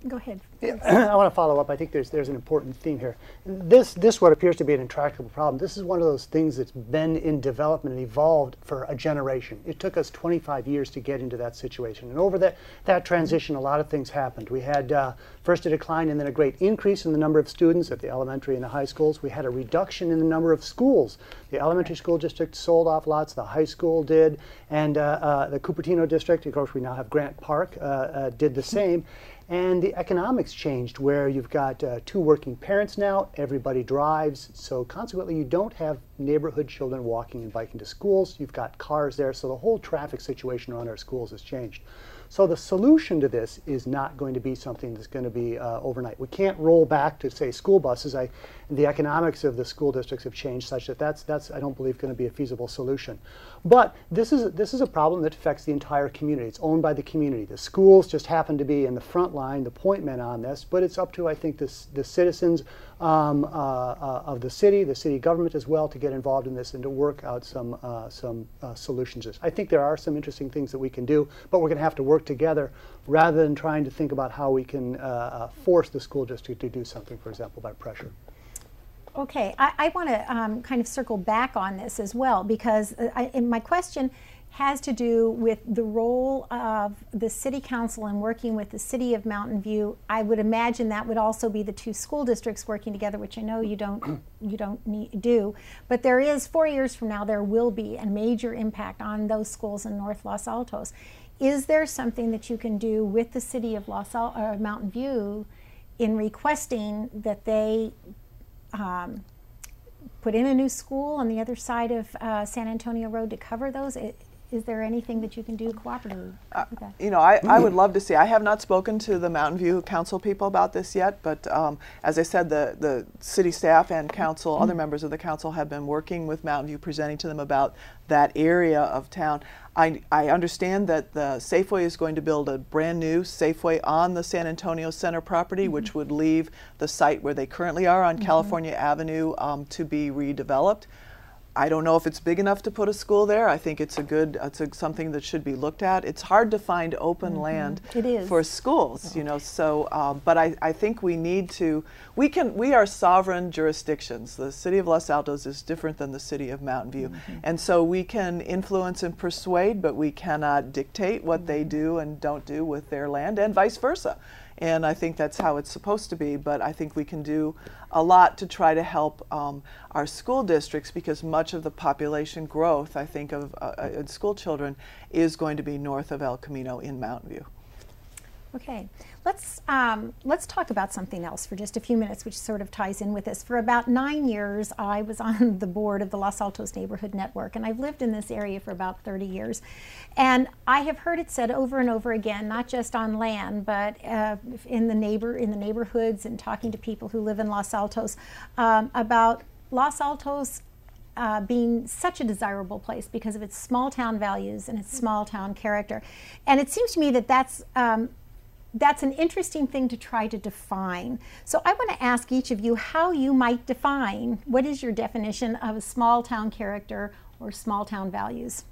Go ahead. Yeah, I want to follow up. I think there's an important theme here. This what appears to be an intractable problem. This is one of those things that's been in development and evolved for a generation. It took us 25 years to get into that situation, and over that transition, a lot of things happened. We had first a decline and then a great increase in the number of students at the elementary and the high schools. We had a reduction in the number of schools. The elementary school district sold off lots. The high school did, and the Cupertino district, of course, we now have Grant Park, did the same. And the economics changed, where you've got 2 working parents now, everybody drives, so consequently you don't have neighborhood children walking and biking to schools. You've got cars there, so the whole traffic situation around our schools has changed. So the solution to this is not going to be something that's going to be overnight. We can't roll back to, say, school buses. The economics of the school districts have changed such that that's I don't believe, going to be a feasible solution. But this is a problem that affects the entire community. It's owned by the community. The schools just happen to be in the front line, the point men on this, but it's up to, I think, the citizens of the city government as well, to get involved in this and to work out some solutions. I think there are some interesting things that we can do, but we're going to have to work together rather than trying to think about how we can force the school district to do something, for example, by pressure. Okay, I want to kind of circle back on this as well, because my question has to do with the role of the City Council in working with the City of Mountain View. I would imagine that would also be the 2 school districts working together, which I know you don't do. But there is, 4 years from now, there will be a major impact on those schools in North Los Altos. Is there something that you can do with the City of Mountain View in requesting that they put in a new school on the other side of San Antonio Road to cover those? Is there anything that you can do cooperatively with that? You know, I would love to see. I have not spoken to the Mountain View Council people about this yet, but as I said, the city staff and council, other members of the council have been working with Mountain View, presenting to them about that area of town. I understand that the Safeway is going to build a brand new Safeway on the San Antonio Center property, which would leave the site where they currently are on California Avenue to be redeveloped. I don't know if it's big enough to put a school there. I think it's something that should be looked at. It's hard to find open land for schools, you know. So, but I think we need to. We are sovereign jurisdictions. The City of Los Altos is different than the City of Mountain View, and so we can influence and persuade, but we cannot dictate what they do and don't do with their land, and vice versa. And I think that's how it's supposed to be, but I think we can do a lot to try to help our school districts, because much of the population growth, I think, of school children is going to be north of El Camino in Mountain View. Okay, let's talk about something else for just a few minutes, which sort of ties in with this. For about 9 years, I was on the board of the Los Altos Neighborhood Network, and I've lived in this area for about 30 years. And I have heard it said over and over again, not just on land, but in the neighborhoods, and talking to people who live in Los Altos, about Los Altos being such a desirable place because of its small town values and its small town character. And it seems to me that that's an interesting thing to try to define. So I want to ask each of you how you might define, what is your definition of a small town character or small town values?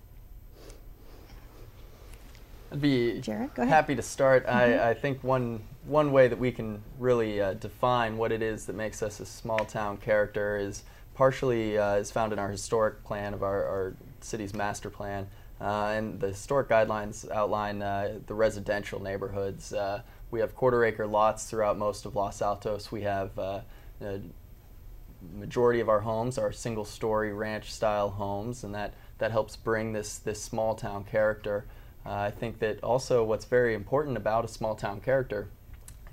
I'd be Jared, go ahead. happy to start. I think one way that we can really define what it is that makes us a small town character is partially is found in our historic plan of our city's master plan. And the historic guidelines outline the residential neighborhoods. We have quarter-acre lots throughout most of Los Altos. We have the majority of our homes are single-story ranch-style homes, and that helps bring this small-town character. I think that also what's very important about a small-town character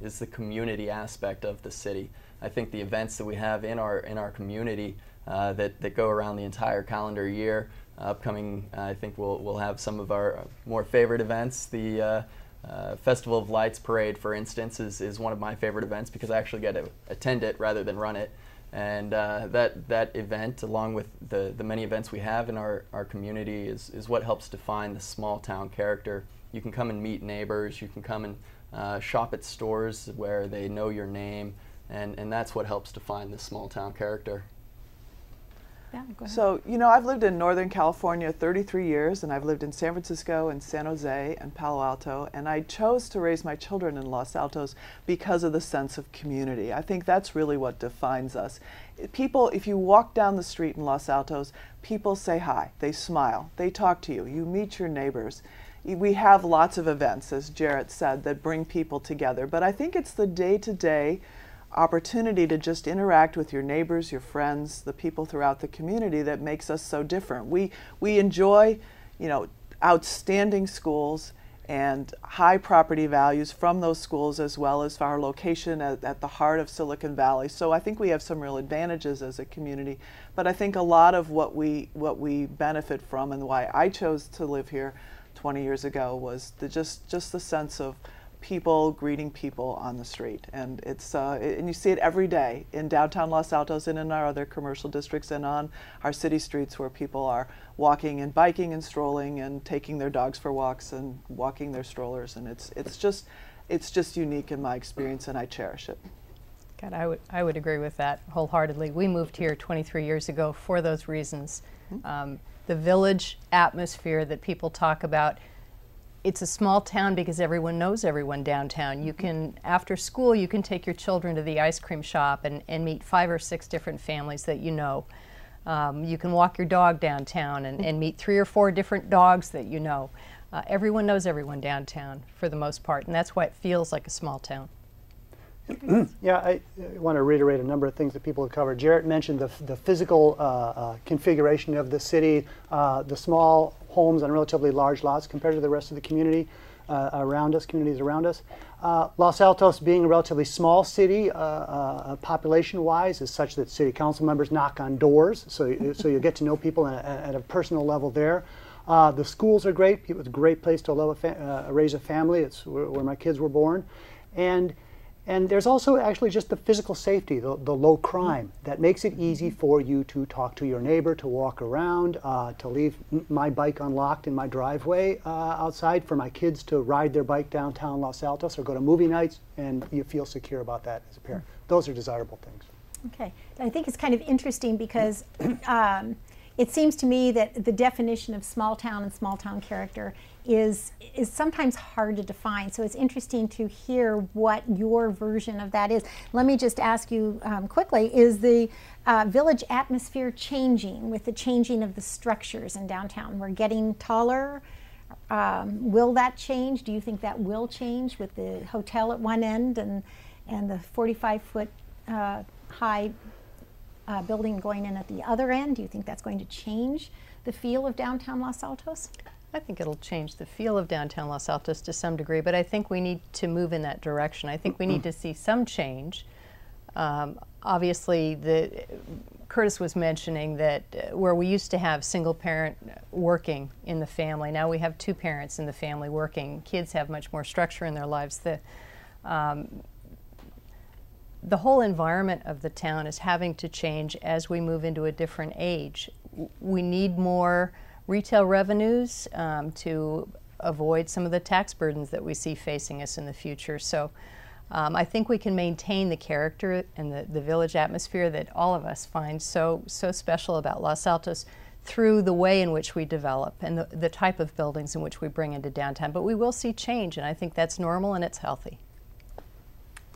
is the community aspect of the city. I think the events that we have in our community that go around the entire calendar year. Upcoming, I think we'll have some of our more favorite events. The Festival of Lights Parade, for instance, is one of my favorite events because I actually get to attend it rather than run it. And that event, along with the many events we have in our community, is what helps define the small town character. You can come and meet neighbors. You can come and shop at stores where they know your name, and that's what helps define the small town character. Yeah, go ahead. So, you know, I've lived in Northern California 33 years, and I've lived in San Francisco and San Jose and Palo Alto, and I chose to raise my children in Los Altos because of the sense of community. I think that's really what defines us. People, if you walk down the street in Los Altos, people say hi, they smile, they talk to you, you meet your neighbors. We have lots of events, as Jarrett said, that bring people together, but I think it's the day-to-day opportunity to just interact with your neighbors, your friends, the people throughout the community that makes us so different. We enjoy, you know, outstanding schools and high property values from those schools, as well as our location at the heart of Silicon Valley. So I think we have some real advantages as a community, but I think a lot of what we benefit from, and why I chose to live here 20 years ago, was just the sense of people greeting people on the street, and it's and you see it every day in downtown Los Altos and in our other commercial districts and on our city streets, where people are walking and biking and strolling and taking their dogs for walks and walking their strollers, and it's just unique in my experience, and I cherish it. God, I would agree with that wholeheartedly. We moved here 23 years ago for those reasons. The village atmosphere that people talk about. It's a small town because everyone knows everyone downtown. You can, after school, you can take your children to the ice cream shop and meet 5 or 6 different families that you know. You can walk your dog downtown and meet 3 or 4 different dogs that you know. Everyone knows everyone downtown for the most part, and that's why it feels like a small town. Yeah, I want to reiterate a number of things that people have covered. Jarrett mentioned the physical configuration of the city, the small homes on relatively large lots compared to the rest of the community communities around us. Los Altos, being a relatively small city population-wise, is such that city council members knock on doors, so you get to know people at a personal level there. The schools are great. It's a great place to raise a family. It's where my kids were born. And there's also actually just the physical safety, the low crime, that makes it easy for you to talk to your neighbor, to walk around, to leave my bike unlocked in my driveway outside, for my kids to ride their bike downtown Los Altos or go to movie nights, and you feel secure about that as a parent. Those are desirable things. Okay. I think it's kind of interesting because it seems to me that the definition of small town and small town character is sometimes hard to define. So it's interesting to hear what your version of that is. Let me just ask you quickly, is the village atmosphere changing with the changing of the structures in downtown? We're getting taller. Will that change? Do you think that will change with the hotel at one end and the 45-foot high building going in at the other end? Do you think that's going to change the feel of downtown Los Altos? I think it'll change the feel of downtown Los Altos to some degree, but I think we need to move in that direction. I think we need to see some change. Obviously, Curtis was mentioning that where we used to have single parent working in the family, now we have 2 parents in the family working. Kids have much more structure in their lives. The whole environment of the town is having to change as we move into a different age. We need more retail revenues to avoid some of the tax burdens that we see facing us in the future. So I think we can maintain the character and the village atmosphere that all of us find so special about Los Altos through the way in which we develop and the type of buildings in which we bring into downtown. But we will see change, and I think that's normal and it's healthy.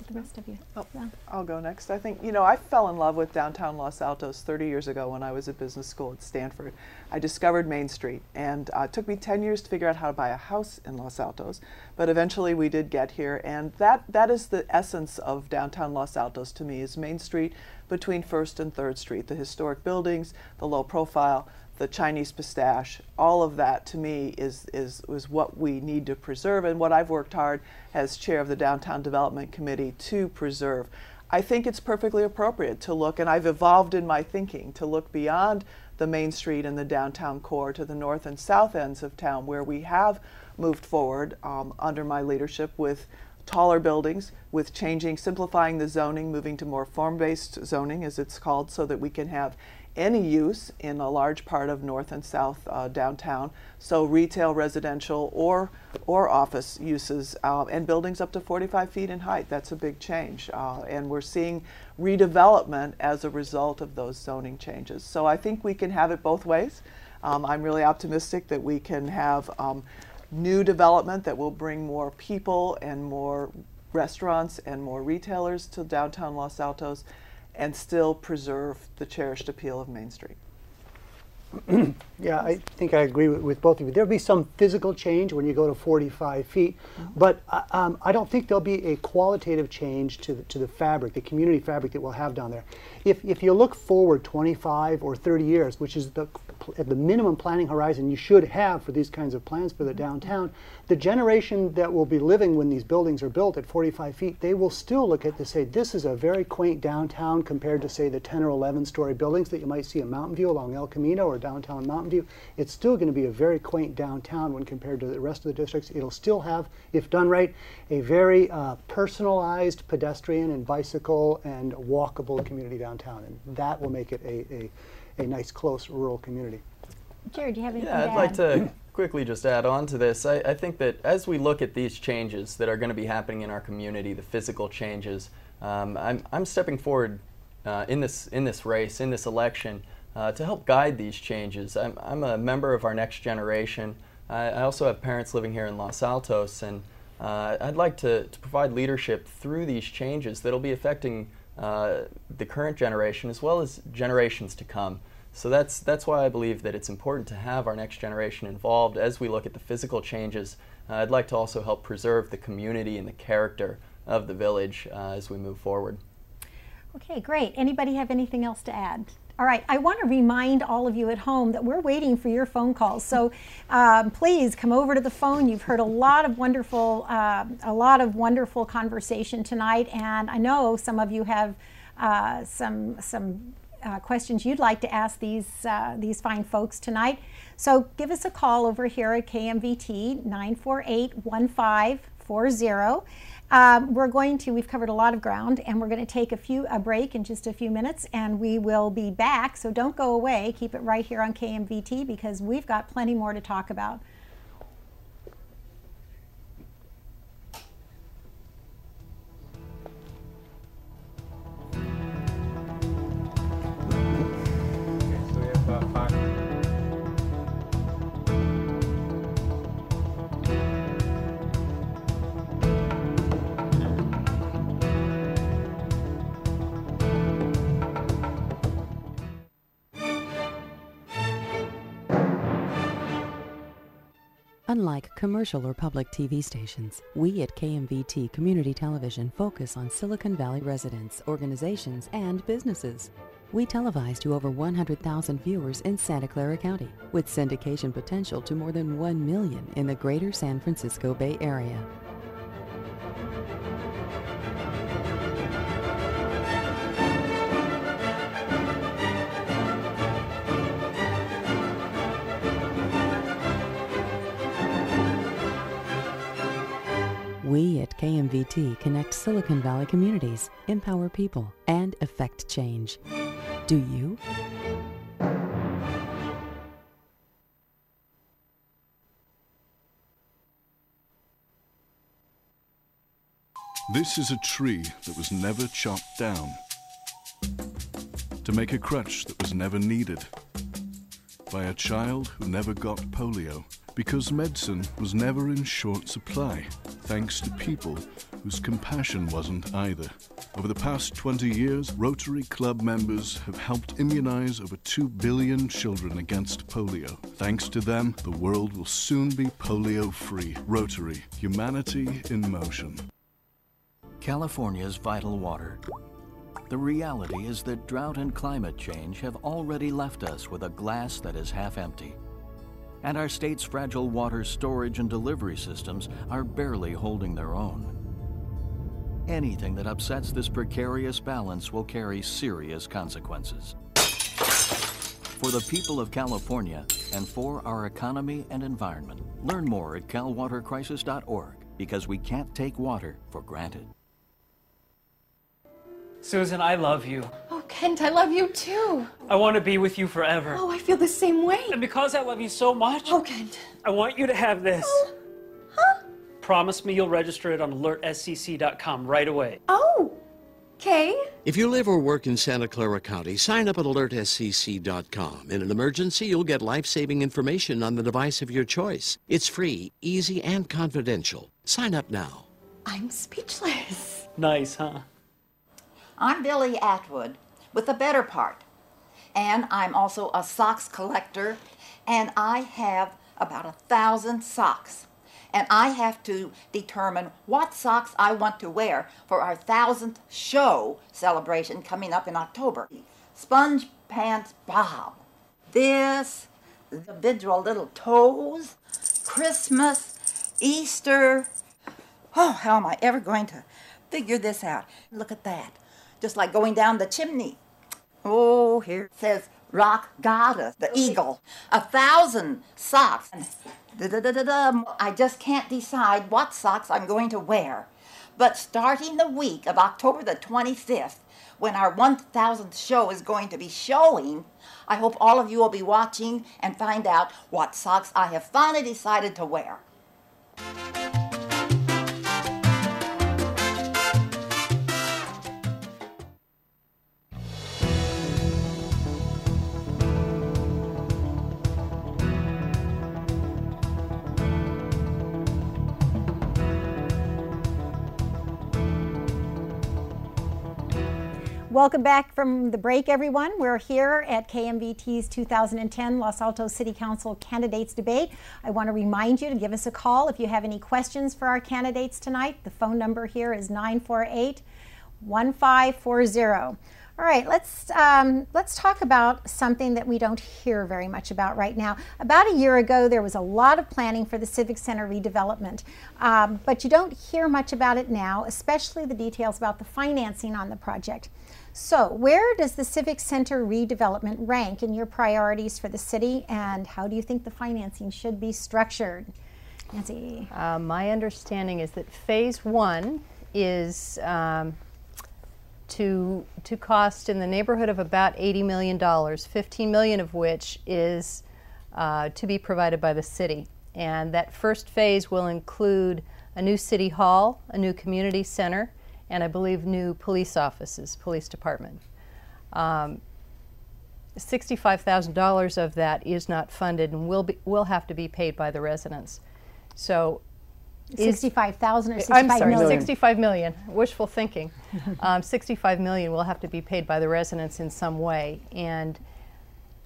The rest of you. Oh, Yeah. I'll go next. I think, you know, I fell in love with downtown Los Altos 30 years ago when I was at business school at Stanford. I discovered Main Street, and it took me 10 years to figure out how to buy a house in Los Altos, but eventually we did get here, and that is the essence of downtown Los Altos to me, is Main Street between 1st and 3rd Street, the historic buildings, the low profile, the Chinese pistache, all of that to me is what we need to preserve, and what I've worked hard as chair of the Downtown Development Committee to preserve. I think it's perfectly appropriate to look, and I've evolved in my thinking, to look beyond the Main Street and the downtown core to the north and south ends of town, where we have moved forward under my leadership with taller buildings, with simplifying the zoning, moving to more form-based zoning, as it's called, so that we can have any use in a large part of north and south downtown. So retail, residential, or office uses, and buildings up to 45 feet in height. That's a big change. And we're seeing redevelopment as a result of those zoning changes. So I think we can have it both ways. I'm really optimistic that we can have new development that will bring more people and more restaurants and more retailers to downtown Los Altos and still preserve the cherished appeal of Main Street. Yeah, I think I agree with both of you. There'll be some physical change when you go to 45 feet, but I don't think there'll be a qualitative change to the fabric, the community fabric that we'll have down there. If you look forward 25 or 30 years, which is at the minimum planning horizon you should have for these kinds of plans for the downtown, the generation that will be living when these buildings are built at 45 feet, they will still look at this and say, this is a very quaint downtown compared to, say, the 10 or 11-story buildings that you might see in Mountain View along El Camino or downtown Mountain View. It's still going to be a very quaint downtown when compared to the rest of the districts. It'll still have, if done right, a very personalized pedestrian and bicycle and walkable community downtown, and that will make it a nice, close rural community. Jared, do you have anything Yeah, to I'd add? like to quickly just add on to this. I think that as we look at these changes that are going to be happening in our community, the physical changes, I'm stepping forward in this race, in this election, to help guide these changes. I'm a member of our next generation. I also have parents living here in Los Altos, and I'd like to provide leadership through these changes that'll be affecting the current generation as well as generations to come. So that's why I believe that it's important to have our next generation involved as we look at the physical changes. I'd like to also help preserve the community and the character of the village as we move forward. Okay, great. Anybody have anything else to add? All right, I want to remind all of you at home that we're waiting for your phone calls. So please come over to the phone. You've heard a lot of wonderful conversation tonight, and I know some of you have some questions you'd like to ask these fine folks tonight. So give us a call over here at KMVT 948-1540. We've covered a lot of ground, and we're going to take a break in just a few minutes, and we will be back. So don't go away. Keep it right here on KMVT because we've got plenty more to talk about. So we have 5. Unlike commercial or public TV stations, we at KMVT Community Television focus on Silicon Valley residents, organizations, and businesses. We televise to over 100,000 viewers in Santa Clara County, with syndication potential to more than 1 million in the greater San Francisco Bay Area. We at KMVT connect Silicon Valley communities, empower people, and affect change. Do you? This is a tree that was never chopped down to make a crutch that was never needed by a child who never got polio, because medicine was never in short supply, thanks to people whose compassion wasn't either. Over the past 20 years, Rotary Club members have helped immunize over 2 billion children against polio. Thanks to them, the world will soon be polio-free. Rotary, humanity in motion. California's vital water. The reality is that drought and climate change have already left us with a glass that is half empty. And our state's fragile water storage and delivery systems are barely holding their own. Anything that upsets this precarious balance will carry serious consequences. For the people of California and for our economy and environment, learn more at calwatercrisis.org, because we can't take water for granted. Susan, I love you. Okay. Kent, I love you too. I want to be with you forever. Oh, I feel the same way. And because I love you so much, Oh, Kent. I want you to have this. Oh. Huh? Promise me you'll register it on alertscc.com right away. Oh, okay. If you live or work in Santa Clara County, sign up at alertscc.com. In an emergency, you'll get life-saving information on the device of your choice. It's free, easy, and confidential. Sign up now. I'm speechless. Nice, huh? I'm Billy Atwood with The Better Part, and I'm also a socks collector, and I have about 1,000 socks, and I have to determine what socks I want to wear for our 1,000th show celebration coming up in October. Sponge Pants Bob, this, the individual little toes, Christmas, Easter. Oh, how am I ever going to figure this out? Look at that. Just like going down the chimney. Oh, here it says Rock Goddess, the eagle. 1,000 socks. I just can't decide what socks I'm going to wear. But starting the week of October the 25th, when our 1,000th show is going to be showing, I hope all of you will be watching and find out what socks I have finally decided to wear. Welcome back from the break, everyone. We're here at KMVT's 2010 Los Altos City Council Candidates Debate. I want to remind you to give us a call if you have any questions for our candidates tonight. The phone number here is 948-1540. All right, let's talk about something that we don't hear very much about right now. About a year ago, there was a lot of planning for the Civic Center redevelopment, but you don't hear much about it now, especially the details about the financing on the project. So where does the Civic Center redevelopment rank in your priorities for the city, and how do you think the financing should be structured? Nancy? My understanding is that phase one is to cost in the neighborhood of about $80 million, $15 million of which is to be provided by the city. And that first phase will include a new city hall, a new community center, and I believe new police offices, police department. $65,000 of that is not funded and will have to be paid by the residents. So 65,000 or 65 I'm sorry, million? 65 million. Wishful thinking. 65 million will have to be paid by the residents in some way. And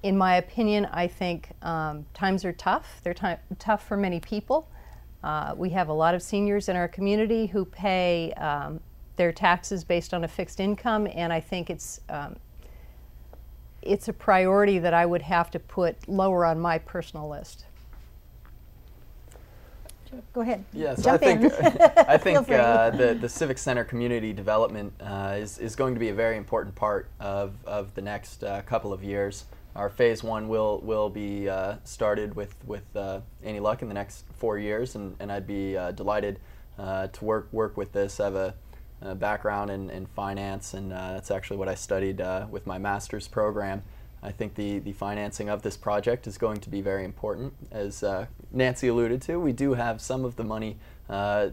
in my opinion, I think times are tough. They're tough for many people. We have a lot of seniors in our community who pay their taxes based on a fixed income, and I think it's a priority that I would have to put lower on my personal list. Go ahead. Yes, Jump I think in. I think the Civic Center community development is going to be a very important part of the next couple of years. Our phase one will be started with any luck in the next 4 years, and I'd be delighted to work with this. I have a background in finance, and that's actually what I studied with my master's program. I think the financing of this project is going to be very important. As Nancy alluded to, we do have some of the money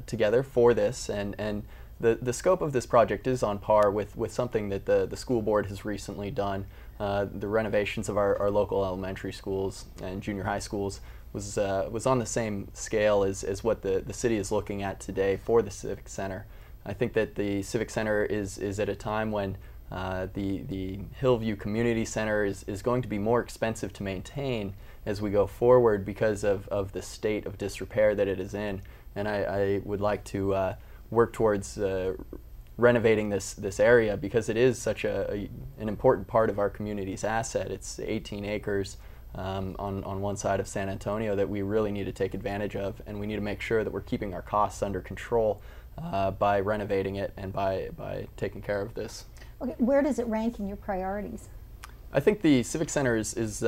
together for this, and the scope of this project is on par with something that the school board has recently done. The renovations of our local elementary schools and junior high schools was on the same scale as what the city is looking at today for the Civic Center. I think that the Civic Center is at a time when the Hillview Community Center is going to be more expensive to maintain as we go forward because of the state of disrepair that it is in. And I would like to work towards renovating this area because it is such an important part of our community's asset. It's 18 acres on one side of San Antonio that we really need to take advantage of, and we need to make sure that we're keeping our costs under control by renovating it and by taking care of this. Okay, where does it rank in your priorities? I think the Civic Center is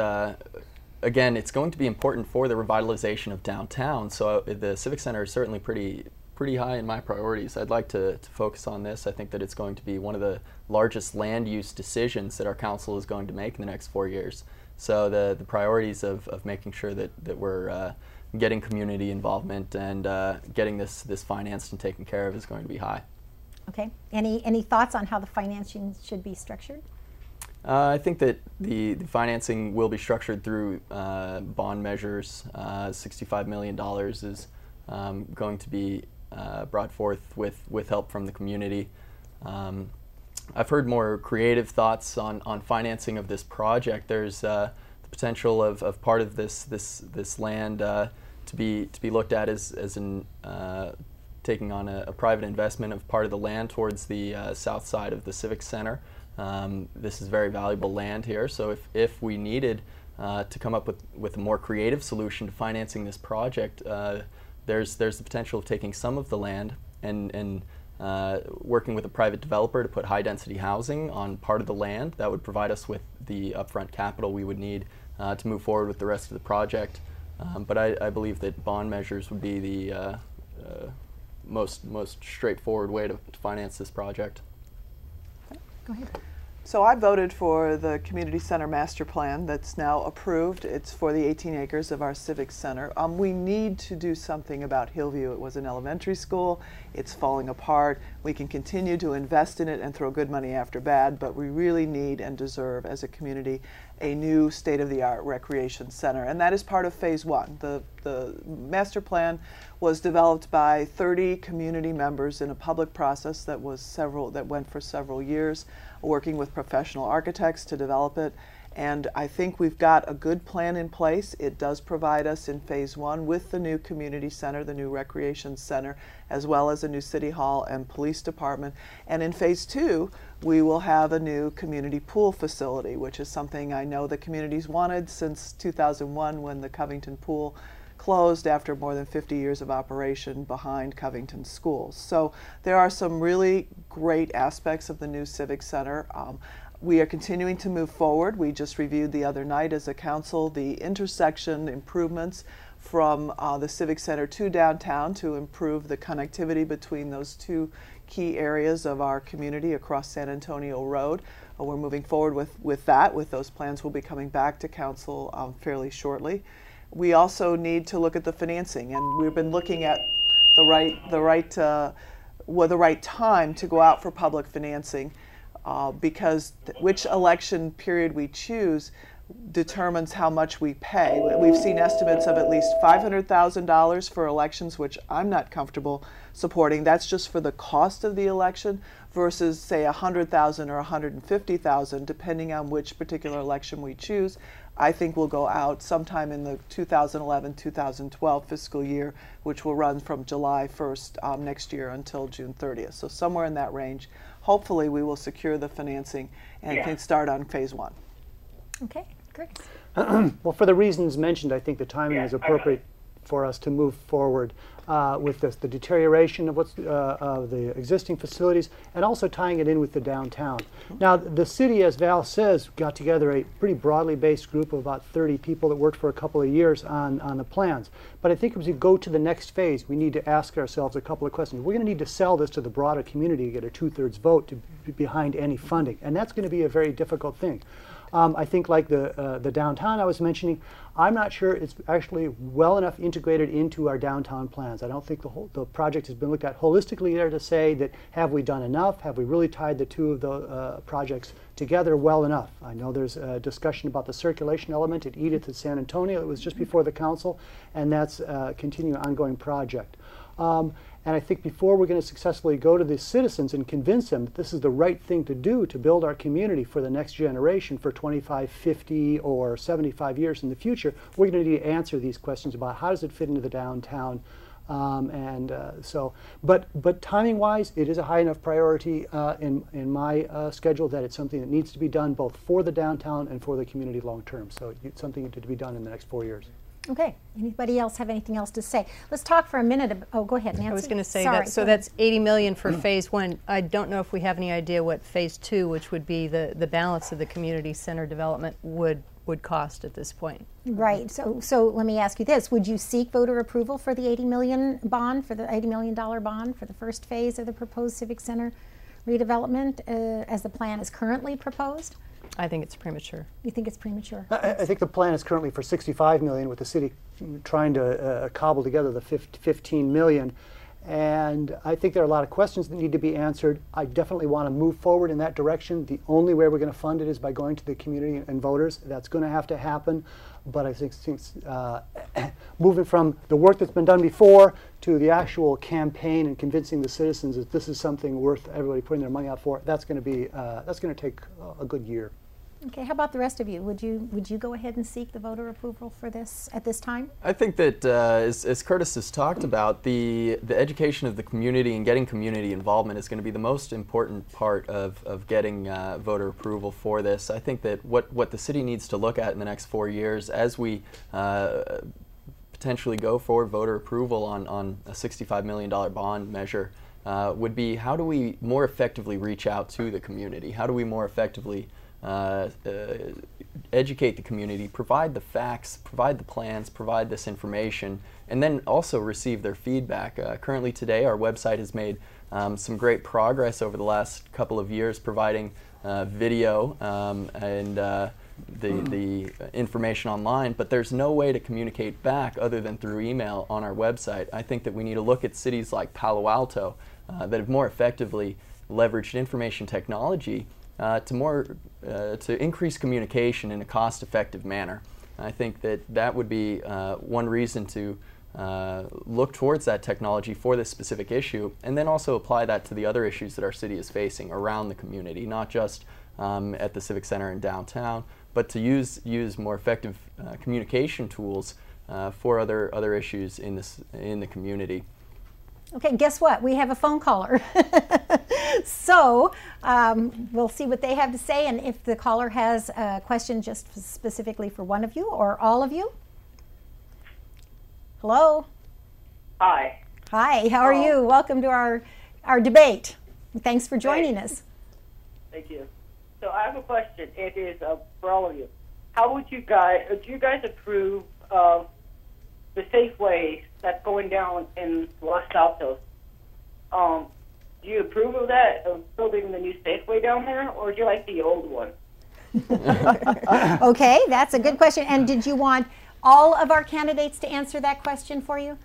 again, it's going to be important for the revitalization of downtown. So the Civic Center is certainly pretty pretty high in my priorities. I'd like to focus on this. I think that it's going to be one of the largest land use decisions that our council is going to make in the next 4 years. So the priorities of making sure that we're getting community involvement and getting this financed and taken care of is going to be high. Okay. Any thoughts on how the financing should be structured? I think that the financing will be structured through bond measures. $65 million is going to be brought forth with help from the community. I've heard more creative thoughts on financing of this project. There's the potential of part of this land to be looked at as taking on a private investment of part of the land towards the south side of the Civic Center. This is very valuable land here, so if we needed to come up with a more creative solution to financing this project, there's the potential of taking some of the land and working with a private developer to put high-density housing on part of the land. That would provide us with the upfront capital we would need to move forward with the rest of the project. But I believe that bond measures would be the most straightforward way to finance this project. Go ahead. So I voted for the community center master plan that's now approved. It's for the 18 acres of our civic center. We need to do something about Hillview. It was an elementary school. It's falling apart. We can continue to invest in it and throw good money after bad, but we really need and deserve as a community a new state-of-the-art recreation center, and that is part of phase one. The master plan was developed by 30 community members in a public process that went for several years, working with professional architects to develop it. And I think we've got a good plan in place. It does provide us in phase one with the new community center, the new recreation center, as well as a new city hall and police department. And in phase two, we will have a new community pool facility, which is something I know the community's wanted since 2001 when the Covington pool closed after more than 50 years of operation behind Covington schools. So there are some really great aspects of the new civic center. We are continuing to move forward. We just reviewed the other night as a council the intersection improvements from the Civic Center to downtown to improve the connectivity between those two key areas of our community across San Antonio Road. We're moving forward with that. With those plans, we'll be coming back to council fairly shortly. We also need to look at the financing, and we've been looking at the right time to go out for public financing. Because which election period we choose determines how much we pay. We've seen estimates of at least $500,000 for elections, which I'm not comfortable supporting. That's just for the cost of the election versus, say, $100,000 or $150,000, depending on which particular election we choose. I think we'll go out sometime in the 2011-2012 fiscal year, which will run from July 1st next year until June 30th. So somewhere in that range. Hopefully we will secure the financing and can start on phase one. Okay, great. Well, for the reasons mentioned, I think the timing is appropriate for us to move forward with this, the deterioration of the existing facilities, and also tying it in with the downtown. Now, the city, as Val says, got together a pretty broadly based group of about 30 people that worked for a couple of years on the plans. But I think as we go to the next phase, we need to ask ourselves a couple of questions. We're going to need to sell this to the broader community to get a 2/3 vote to be behind any funding, and that's going to be a very difficult thing. I think like the downtown I was mentioning, I'm not sure it's actually well enough integrated into our downtown plans. I don't think the project has been looked at holistically there to say that have we done enough? Have we really tied the two of the projects together well enough? I know there's a discussion about the circulation element at Edith and San Antonio. It was just before the council, and that's a continuing ongoing project. And I think before we're going to successfully go to the citizens and convince them that this is the right thing to do to build our community for the next generation for 25, 50, or 75 years in the future, we're going to need to answer these questions about how does it fit into the downtown. But timing-wise, it is a high enough priority in my schedule that it's something that needs to be done both for the downtown and for the community long-term. So it's something to be done in the next 4 years. Okay. Anybody else have anything else to say? Let's talk for a minute. Oh, go ahead, Nancy. I was going to say Sorry, that. So that's $80 million for phase one. I don't know if we have any idea what phase two, which would be the balance of the community center development, would would cost at this point. Right. So let me ask you this: would you seek voter approval for the $80 million bond, for the $80 million bond for the first phase of the proposed Civic Center redevelopment, as the plan is currently proposed? I think it's premature. You think it's premature? I think the plan is currently for $65 million, with the city trying to cobble together the $15 million. And I think there are a lot of questions that need to be answered. I definitely want to move forward in that direction. The only way we're going to fund it is by going to the community and voters. That's going to have to happen. But I think moving from the work that's been done before to the actual campaign and convincing the citizens that this is something worth everybody putting their money out for, that's going to take a good year. Okay, how about the rest of you? Would you go ahead and seek the voter approval for this at this time? I think that as Curtis has talked about, the education of the community and getting community involvement is going to be the most important part of getting voter approval for this. I think that what the city needs to look at in the next 4 years as we potentially go for voter approval on a $65 million bond measure would be, how do we more effectively reach out to the community? How do we more effectively educate the community, provide the facts, provide the plans, provide this information, and then also receive their feedback. Currently today, our website has made some great progress over the last couple of years, providing video and the information online, but there's no way to communicate back other than through email on our website. I think that we need to look at cities like Palo Alto that have more effectively leveraged information technology to increase communication in a cost-effective manner. I think that would be one reason to look towards that technology for this specific issue, and then also apply that to the other issues that our city is facing around the community, not just at the Civic Center in downtown, but to use more effective communication tools for other issues in the community. Okay, guess what? We have a phone caller. So we'll see what they have to say, and if the caller has a question just specifically for one of you or all of you. Hello? Hi. Hi, how are you? Welcome to our debate. Thanks for joining us. Thank you. So I have a question. It is for all of you. How would you guys, do you guys approve of the Safeway that's going down in Los Altos? Do you approve of that, of building the new Safeway down there, or do you like the old one? Okay, that's a good question. And did you want all of our candidates to answer that question for you?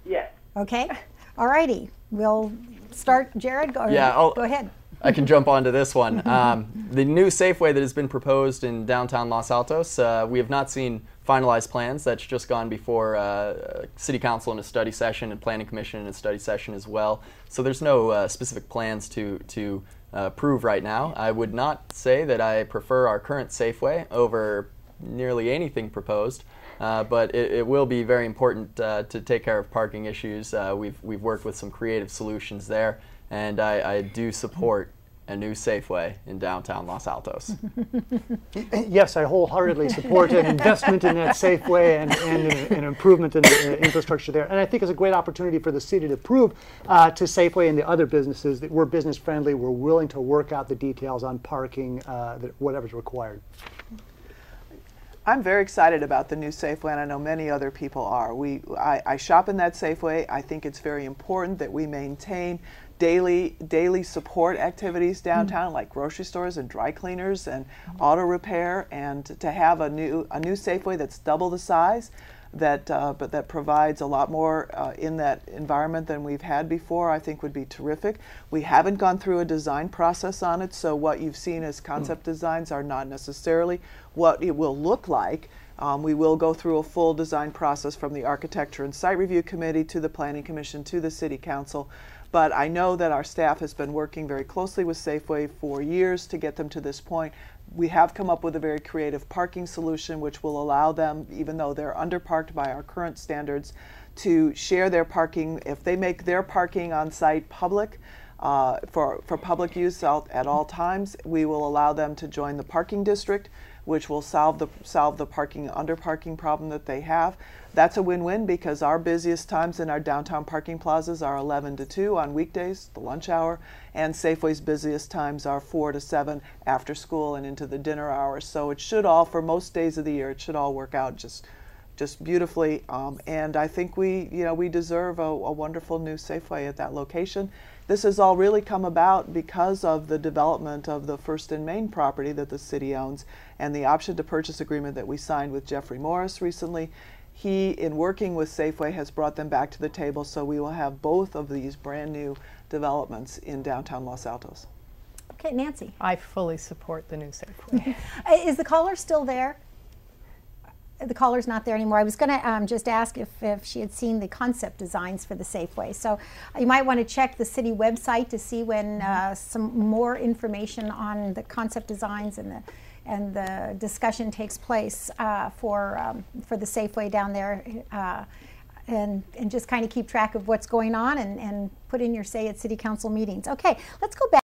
Yes. Okay. All righty. We'll start. Jared, go ahead. I can jump onto this one. The new Safeway that has been proposed in downtown Los Altos, we have not seen finalized plans. That's just gone before City Council in a study session and Planning Commission in a study session as well. So there's no specific plans to approve right now. I would not say that I prefer our current Safeway over nearly anything proposed, but it will be very important to take care of parking issues. We've worked with some creative solutions there, and I do support a new Safeway in downtown Los Altos. Yes, I wholeheartedly support an investment in that Safeway and an improvement in the infrastructure there. And I think it's a great opportunity for the city to prove to Safeway and the other businesses that we're business friendly, we're willing to work out the details on parking, whatever's required. I'm very excited about the new Safeway, and I know many other people are. I shop in that Safeway. I think it's very important that we maintain daily support activities downtown, like grocery stores and dry cleaners and auto repair, and to have a new Safeway that's double the size, but that provides a lot more in that environment than we've had before, I think would be terrific. We haven't gone through a design process on it, so what you've seen as concept designs are not necessarily what it will look like. We will go through a full design process from the Architecture and Site Review Committee to the Planning Commission to the City Council. But I know that our staff has been working very closely with Safeway for years to get them to this point. We have come up with a very creative parking solution which will allow them, even though they're underparked by our current standards, to share their parking. If they make their parking on site public, for public use at all times, we will allow them to join the parking district, which will solve the parking underparking problem that they have. That's a win-win because our busiest times in our downtown parking plazas are 11 to 2 on weekdays, the lunch hour, and Safeway's busiest times are 4 to 7 after school and into the dinner hours. So it should all, for most days of the year, it should all work out just beautifully. And I think we deserve a wonderful new Safeway at that location. This has all really come about because of the development of the First and Main property that the city owns and the option to purchase agreement that we signed with Jeffrey Morris recently. He, in working with Safeway, has brought them back to the table, so we will have both of these brand new developments in downtown Los Altos. Okay, Nancy. I fully support the new Safeway. Is the caller still there? The caller's not there anymore. I was going to just ask if she had seen the concept designs for the Safeway. So you might want to check the city website to see when some more information on the concept designs and the discussion takes place for the Safeway down there, and just kind of keep track of what's going on and put in your say at city council meetings. Okay, let's go back.